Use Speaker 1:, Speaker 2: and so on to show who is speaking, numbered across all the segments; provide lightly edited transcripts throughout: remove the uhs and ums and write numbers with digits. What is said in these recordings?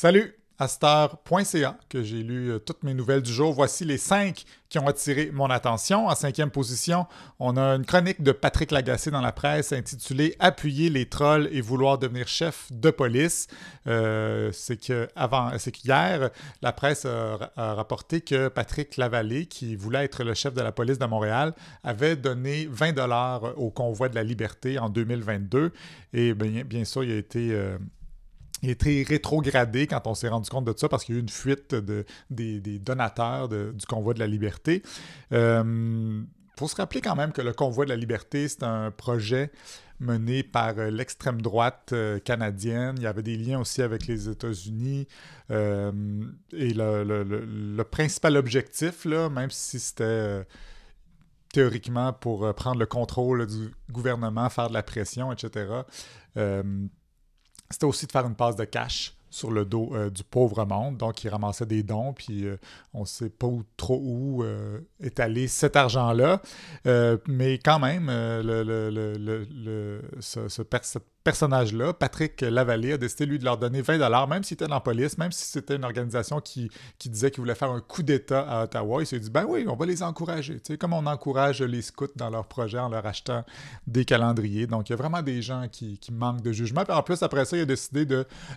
Speaker 1: Salut, astar.ca, que j'ai lu toutes mes nouvelles du jour. Voici les 5 qui ont attiré mon attention. En 5e position, on a une chronique de Patrick Lagacé dans la presse intitulée Appuyer les trolls et vouloir devenir chef de police. C'est qu'hier, la presse a rapporté que Patrick Lavallée, qui voulait être le chef de la police de Montréal, avait donné 20$ au convoi de la liberté en 2022. Et bien sûr, il a été rétrogradé quand on s'est rendu compte de ça parce qu'il y a eu une fuite des donateurs du Convoi de la liberté. Faut se rappeler quand même que le Convoi de la liberté, c'est un projet mené par l'extrême droite canadienne. Il y avait des liens aussi avec les États-Unis. Et le principal objectif, là, même si c'était théoriquement pour prendre le contrôle du gouvernement, faire de la pression, etc., c'était aussi de faire une passe de cash sur le dos du pauvre monde. Donc, il ramassait des dons, puis on ne sait pas trop où est allé cet argent-là. Mais quand même, ce personnage-là, Patrick Lavallée, a décidé, lui, de leur donner 20$, même s'il était dans la police, même si c'était une organisation qui disait qu'il voulait faire un coup d'État à Ottawa. Il s'est dit, ben oui, on va les encourager. Tu sais, comme on encourage les scouts dans leurs projets en leur achetant des calendriers. Donc, il y a vraiment des gens qui manquent de jugement. Puis en plus, après ça, il a décidé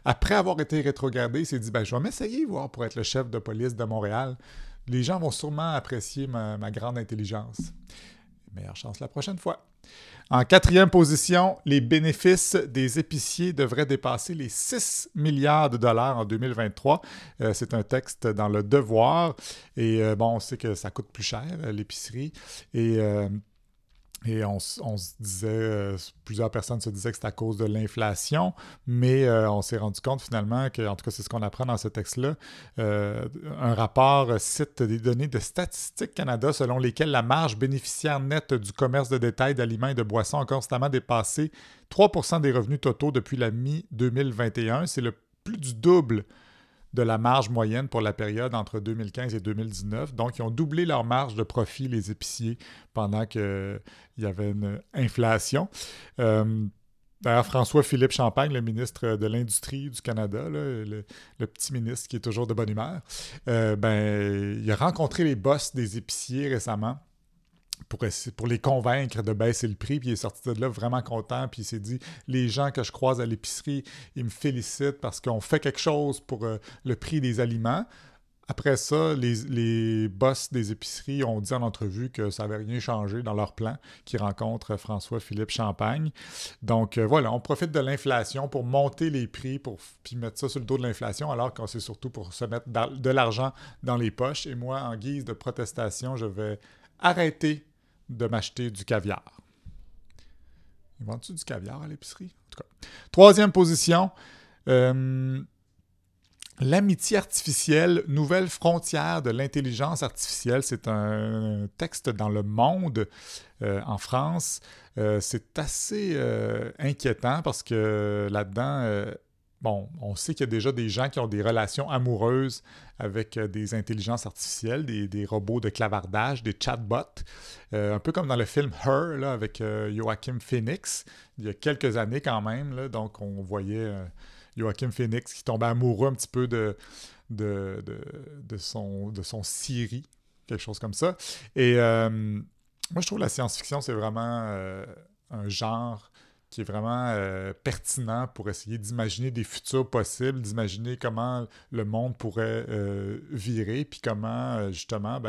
Speaker 1: après avoir été rétrogradé, il s'est dit, ben je vais m'essayer, voir, pour être le chef de police de Montréal. Les gens vont sûrement apprécier ma grande intelligence. Meilleure chance la prochaine fois. En 4e position, les bénéfices des épiciers devraient dépasser les 6 milliards de dollars en 2023. C'est un texte dans Le Devoir. Et on sait que ça coûte plus cher, l'épicerie. Et on se disait, plusieurs personnes se disaient que c'est à cause de l'inflation, mais on s'est rendu compte finalement que, en tout cas, c'est ce qu'on apprend dans ce texte-là. Un rapport cite des données de Statistique Canada selon lesquelles la marge bénéficiaire nette du commerce de détail d'aliments et de boissons a constamment dépassé 3% des revenus totaux depuis la mi-2021. C'est le plus du double de la marge moyenne pour la période entre 2015 et 2019. Donc, ils ont doublé leur marge de profit, les épiciers, pendant qu'il y avait une inflation. D'ailleurs, François-Philippe Champagne, le ministre de l'Industrie du Canada, là, le petit ministre qui est toujours de bonne humeur, il a rencontré les boss des épiciers récemment pour les convaincre de baisser le prix, puis il est sorti de là vraiment content, puis il s'est dit, les gens que je croise à l'épicerie, ils me félicitent parce qu'on fait quelque chose pour le prix des aliments. Après ça, les boss des épiceries ont dit en entrevue que ça n'avait rien changé dans leur plan, qu'ils rencontrent François-Philippe Champagne. Donc voilà, on profite de l'inflation pour monter les prix, puis mettre ça sur le dos de l'inflation, alors que c'est surtout pour se mettre de l'argent dans les poches. Et moi, en guise de protestation, je vais arrêter de m'acheter du caviar. Ils vendent-tu du caviar à l'épicerie? En tout cas. 3e position, l'amitié artificielle, nouvelle frontière de l'intelligence artificielle. C'est un texte dans Le Monde en France. C'est assez inquiétant parce que là-dedans, on sait qu'il y a déjà des gens qui ont des relations amoureuses avec des intelligences artificielles, des robots de clavardage, des chatbots, un peu comme dans le film Her, là, avec Joaquin Phoenix, il y a quelques années quand même. Là, donc, on voyait Joaquin Phoenix qui tombait amoureux un petit peu de son Siri, quelque chose comme ça. Et moi, je trouve que la science-fiction, c'est vraiment un genre qui est vraiment pertinent pour essayer d'imaginer des futurs possibles, d'imaginer comment le monde pourrait virer, puis comment, justement,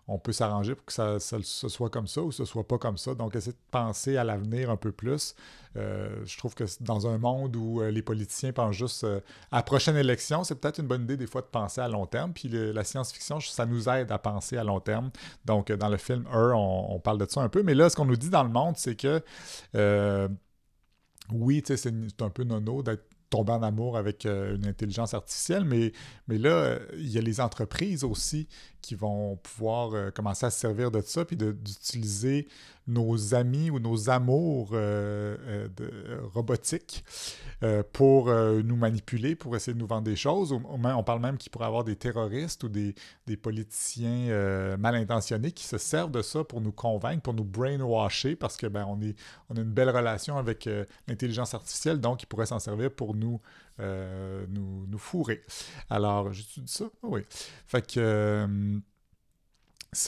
Speaker 1: on peut s'arranger pour que ce soit comme ça ou ce soit pas comme ça. Donc, essayer de penser à l'avenir un peu plus. Je trouve que dans un monde où les politiciens pensent juste à la prochaine élection, c'est peut-être une bonne idée des fois de penser à long terme. Puis la science-fiction, ça nous aide à penser à long terme. Donc, dans le film Her, on parle de ça un peu. Mais là, ce qu'on nous dit dans le monde, c'est que oui, tu sais, c'est un peu nono d'être tombé en amour avec une intelligence artificielle, mais là, il y a les entreprises aussi qui vont pouvoir commencer à se servir de ça, puis d'utiliser nos amis ou nos amours robotiques pour nous manipuler, pour essayer de nous vendre des choses. On parle même qu'il pourrait y avoir des terroristes ou des politiciens mal intentionnés qui se servent de ça pour nous convaincre, pour nous brainwasher, parce que on a une belle relation avec l'intelligence artificielle, donc ils pourraient s'en servir pour nous nous fourrer. Alors, j'ai dit ça? Oui. Fait que...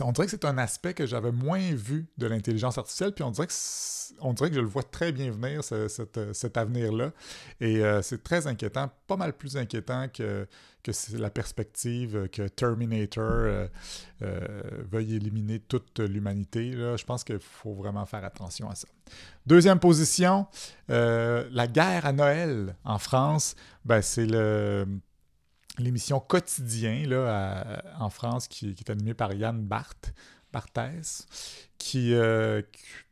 Speaker 1: on dirait que c'est un aspect que j'avais moins vu de l'intelligence artificielle, puis on dirait que je le vois très bien venir, cet avenir-là. Et c'est très inquiétant, pas mal plus inquiétant que c'est la perspective que Terminator veuille éliminer toute l'humanité. Là. Je pense qu'il faut vraiment faire attention à ça. Deuxième position, la guerre à Noël en France, ben, c'est l'émission Quotidien là, en France qui est animée par Yann Barthès, qui est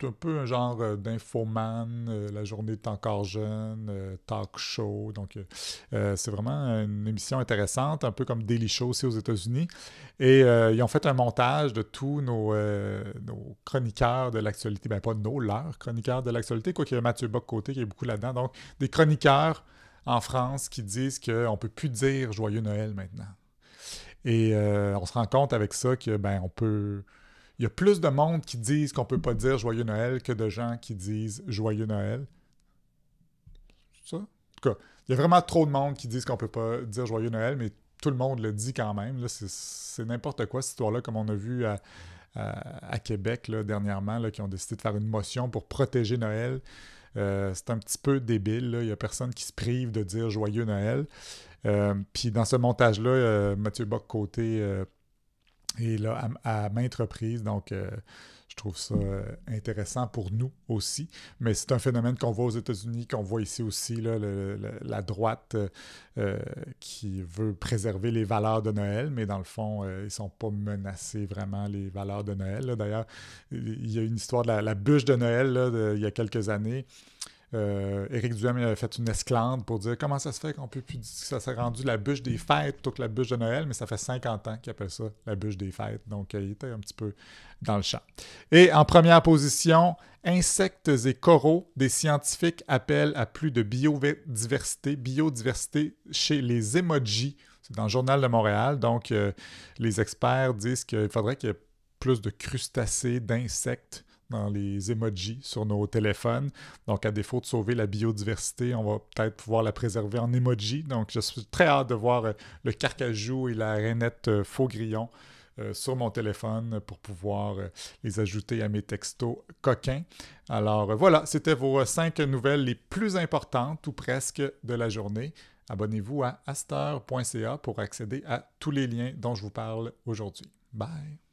Speaker 1: un peu un genre d'infoman, la journée est encore jeune, talk show. Donc, c'est vraiment une émission intéressante, un peu comme Daily Show aussi aux États-Unis. Et ils ont fait un montage de tous nos chroniqueurs de l'actualité. Ben, pas leurs chroniqueurs de l'actualité, quoique Mathieu Bock-Côté qui est beaucoup là-dedans. Donc, des chroniqueurs en France qui disent qu'on ne peut plus dire Joyeux Noël maintenant. Et on se rend compte avec ça que on peut. Il y a plus de monde qui disent qu'on ne peut pas dire Joyeux Noël que de gens qui disent Joyeux Noël. Ça? En tout cas, il y a vraiment trop de monde qui disent qu'on ne peut pas dire Joyeux Noël, mais tout le monde le dit quand même. Là, c'est n'importe quoi cette histoire-là, comme on a vu à Québec là, dernièrement, là, qui ont décidé de faire une motion pour protéger Noël. C'est un petit peu débile. Là. Il n'y a personne qui se prive de dire Joyeux Noël. Puis dans ce montage-là, Mathieu Bock-Côté est là à maintes reprises. Donc, je trouve ça intéressant pour nous aussi. Mais c'est un phénomène qu'on voit aux États-Unis, qu'on voit ici aussi, là, la droite qui veut préserver les valeurs de Noël, mais dans le fond, ils ne sont pas menacés vraiment, les valeurs de Noël. Là. D'ailleurs, il y a une histoire de la bûche de Noël là, il y a quelques années. Éric Duhem avait fait une esclandre pour dire comment ça se fait qu'on peut plus dire que ça s'est rendu la bûche des fêtes plutôt que la bûche de Noël, mais ça fait 50 ans qu'ils appellent ça la bûche des fêtes. Donc, il était un petit peu dans le champ. Et en première position, insectes et coraux, des scientifiques appellent à plus de biodiversité chez les emojis. C'est dans le Journal de Montréal. Donc, les experts disent qu'il faudrait qu'il y ait plus de crustacés, d'insectes dans les emojis sur nos téléphones. Donc, à défaut de sauver la biodiversité, on va peut-être pouvoir la préserver en emoji. Donc, je suis très hâte de voir le carcajou et la rainette faux-grillon sur mon téléphone pour pouvoir les ajouter à mes textos coquins. Alors, voilà, c'était vos 5 nouvelles les plus importantes, ou presque, de la journée. Abonnez-vous à aster.ca pour accéder à tous les liens dont je vous parle aujourd'hui. Bye!